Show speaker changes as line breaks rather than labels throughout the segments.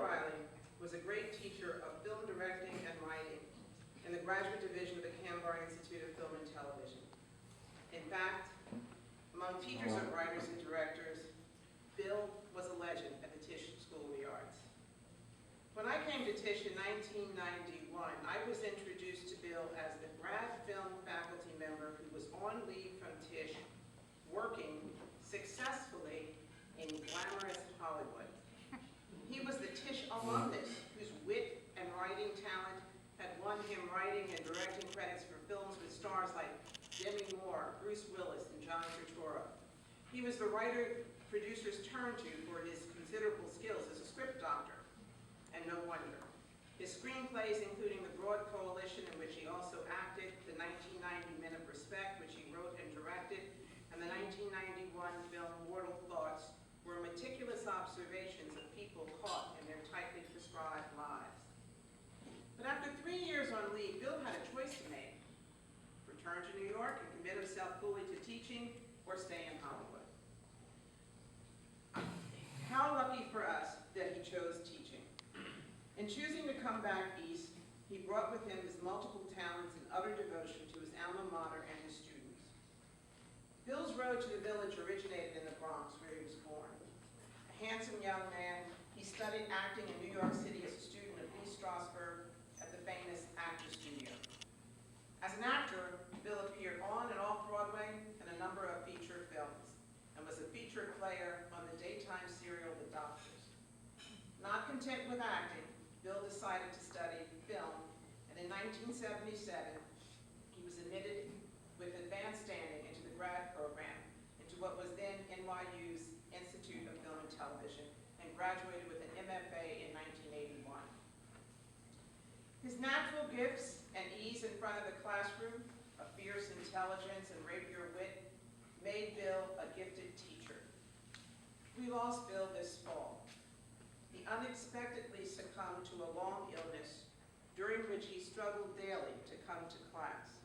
Reilly was a great teacher of film directing and writing in the graduate division of the Campbell Institute of Film and Television. In fact, among teachers and writers and directors, Bill was a legend at the Tisch School of the Arts. When I came to Tisch in 1991, I was introduced to Bill as the grad film faculty member who was on leave from Tisch, working successfully in glamorous Hollywood. He was the Tisch alumnus whose wit and writing talent had won him writing and directing credits for films with stars like Demi Moore, Bruce Willis, and John Turturro. He was the writer-producer's turn-to for his considerable skills as a script doctor, and no wonder. His screenplays, including The Broad Coalition, in which he also acted, the 1990 Men of Respect, which he wrote and directed, and the 1991 film Mortal Thoughts, were meticulous observations of people caught in their tightly prescribed lives. But after 3 years on leave, Bill had a choice to make: return to New York and commit himself fully to teaching, or stay in Hollywood. How lucky for us that he chose teaching. In choosing to come back east, he brought with him his multiple talents and utter devotion to his alma mater and his students. Bill's road to the village originated in the Bronx, where he was born. A handsome young man, he studied acting in New York City as a student of Lee Strasberg at the famous Actors Studio. As an actor, Bill appeared on and off Broadway in a number of feature films, and was a featured player on the daytime serial The Doctors. Not content with acting, Bill decided to study film, and in 1977, he was admitted with advanced standing into the grad program into what was then NYU's Institute of Film and Television, and graduated with an MFA in 1981. His natural gifts and ease in front of the classroom, a fierce intelligence and rapier wit, made Bill a gifted teacher. We lost Bill this fall. He unexpectedly succumbed to a long illness during which he struggled daily to come to class.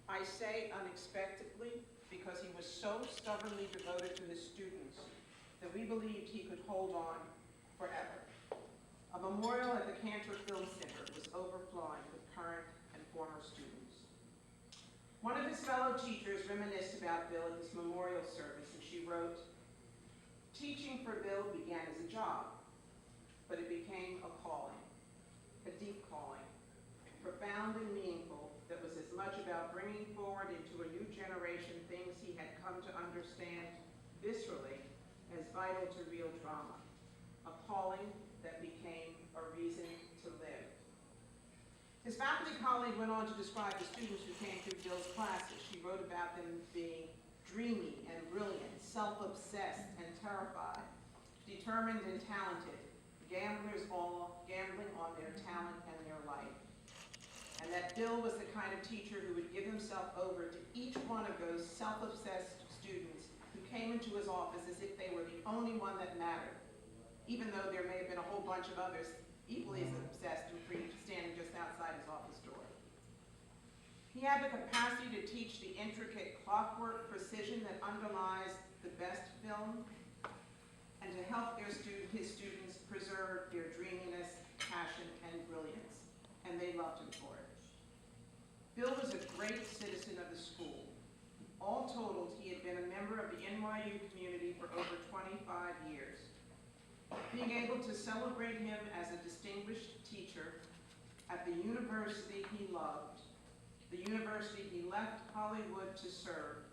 I say unexpectedly because he was so stubbornly devoted to his students that we believed he could hold on forever. A memorial at the Cantor Film Center was overflowing with current and former students. One of his fellow teachers reminisced about Bill at this memorial service, and she wrote, "Teaching for Bill began as a job, but it became a calling, a deep calling, profound and meaningful, that was as much about bringing forward into a new generation things he had come to understand viscerally as vital to real drama, a calling that became a reason to live." His faculty colleague went on to describe the students who came through Bill's classes. She wrote about them being dreamy and brilliant, self-obsessed and terrified, determined and talented, gamblers all gambling on their talent and their life. And that Bill was the kind of teacher who would give himself over to each one of those self-obsessed students who came into his office as if they were the only one that mattered, even though there may have been a whole bunch of others equally as obsessed and free standing just outside his office door. He had the capacity to teach the intricate clockwork precision that underlies the best film, and to help his students preserve their dreaminess, passion, and brilliance, and they loved him for it. Bill was a great citizen of the school. All totaled, he had been a member of the NYU community for over 25 years. Being able to celebrate him as a distinguished teacher at the university he loved, the university he left Hollywood to serve,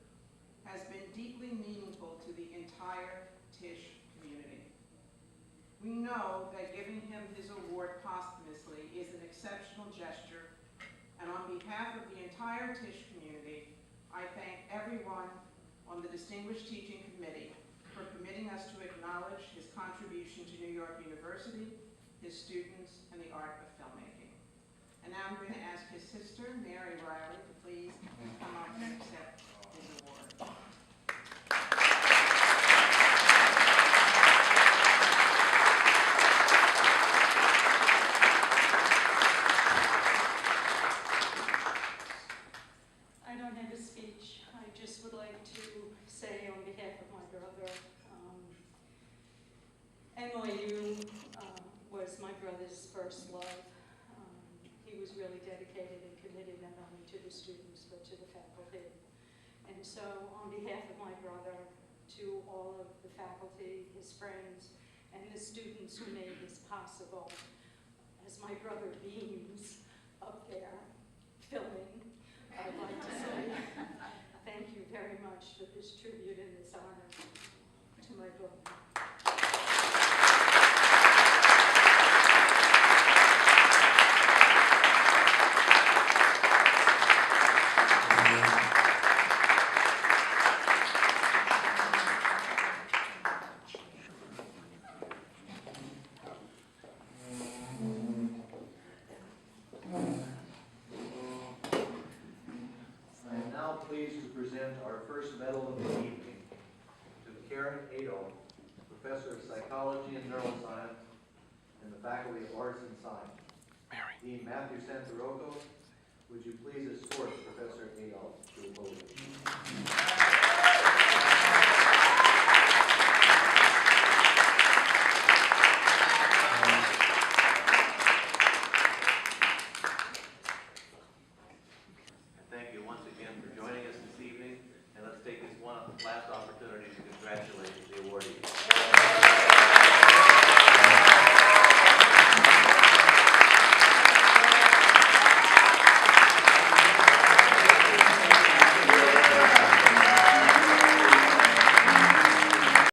has been deeply meaningful to the entire Tisch community. We know that giving him his award posthumously is an exceptional gesture, and on behalf of the entire Tisch community, I thank everyone on the Distinguished Teaching Committee for permitting us to acknowledge his contribution to New York University, his students, and the art of filmmaking. And now I'm going to ask his sister, Mary Reilly, to please come up and accept his award.
I don't have a speech. I just would like to say on behalf of my brother, NYU was my brother's first love. He was really dedicated and committed not only to the students but to the faculty. And so on behalf of my brother, to all of the faculty, his friends, and the students who made this possible, as my brother beams up there filming, I'd like to say thank you very much for this tribute and this honor to my brother.
Our first medal of the evening to Karen Adolf, Professor of Psychology and Neuroscience in the Faculty of Arts and Science. Dean Matthew Santarocco, would you please escort Professor Adolf to the podium?